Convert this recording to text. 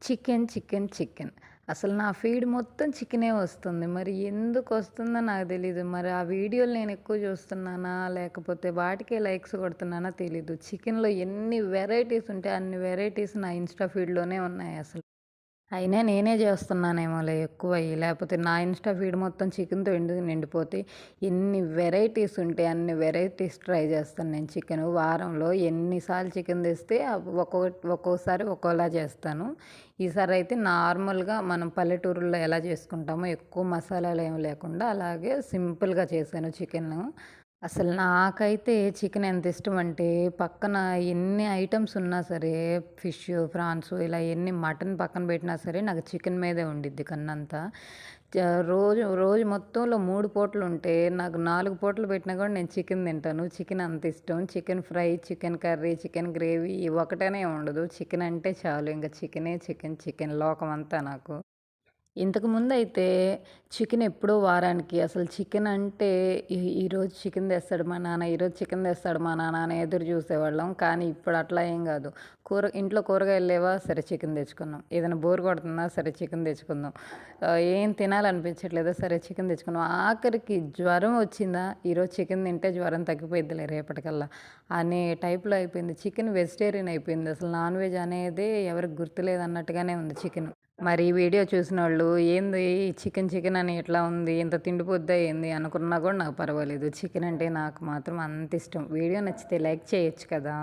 Chicken, chicken, chicken. అసలు నా feed మొత్తం చికెనే వస్తుంది. మరి ఎందుకొస్తుందో నాకు తెలీదు. మరి ఆ వీడియోలు నేనెక్కువ చూస్తున్నానా? లేకపోతే వాటికే లైక్స్ కొడుతున్నానా తెలీదు. చికెన్‌లో ఎన్ని వెరైటీస్ ఉంటే అన్ని వెరైటీస్ నా ఇన్‌స్టా ఫీడ్‌లోనే ఉన్నాయసలు. అయినా నేనే జేస్తున్నానేమోలే ఎక్కువయ్యి. లేపోతే నా ఇన్‌స్టా ఫీడ్ మొత్తం చికెన్‌తో నిండిపోతే ఎన్ని వెరైటీస్ ఉంటే అన్ని వెరైటీస్ ట్రై జేస్తాను నేను చికెను. వారంలో ఎన్ని సార్లు చికెన్ తెస్తే ఒక్కోసారి ఒక్కోలా చేస్తాను. ఈసారయితే నార్మల్‌గా మనం పల్లెటూరుల్లో ఎలా చేసుకుంటామో ఎక్కువ మసాలాలేమి లేకుండా అలాగే సింపుల్‌గా చేశాను చికెను. అసలు నాకైతే చికెన్ ఎంత ఇష్టమంటే, పక్కన ఎన్ని ఐటెమ్స్ ఉన్నా సరే, ఫిష్, ఫ్రాన్స్ ఇలా ఎన్ని మటన్ పక్కన పెట్టినా సరే, నాకు చికెన్ మీదే ఉండిద్ది కన్నంతా. రోజు రోజు మొత్తంలో 3 పూటలుంటే, నాకు 4 పూటలు పెట్టినా కూడా నేను చికెన్ తింటాను. చికెన్ అంత ఇష్టం. Chicken fry, chicken curry, chicken gravy ఒకటనే ఉండదు. చికెన్ అంటే చాలు. ఇంక చికెనే చికెన్, చికెన్ లోకమంతా నాకు. ఇంతకుముందయితే చికెన్ ఎప్పుడో వారానికి అసలు చికెన్ అంటే ఈరోజు చికెన్ తెస్తాడు మా నాన్న, ఈరోజు చికెన్ తెస్తాడు మా నాన్న అని ఎదురు చూసేవాళ్ళం. కానీ ఇప్పుడు అట్లా ఏం గాదు. ఇంట్లో కూరగాయలు లేవా? సరే చికెన్ తెచ్చుకుందాం. ఏదైనా బోర్ కొడుతుందా? సరే చికెన్ తెచ్చుకుందాం. ఏం తినాలనిపించట్లేదా? సరే చికెన్ తెచ్చుకుందాం. ఆఖరికి జ్వరం వచ్చిందా? ఈరోజు చికెన్ తింటే జ్వరం తగ్గిపోయిద్దిలే రేపటికల్లా అనే టైప్‌లో అయిపోయింది. చికెన్ వెజిటేరియన్ అయిపోయింది. అసలు నాన్ వెజ్ అనేదే ఎవరికి గుర్తులేదన్నట్టుగానే ఉంది చికెను. మరి ఈ వీడియో చూసినోళ్ళు ఏంది చికెన్ చికెన్ అని ఇట్లా ఉంది. ఇంత తిండిపోద్దా ఏంది అనుకున్నా గూడా నాకు పర్వాలేదు. చికెన్ అంటే నాకు మాత్రం అంత ఇష్టం. వీడియో నచ్చితే లైక్ చేయొచ్చు కదా!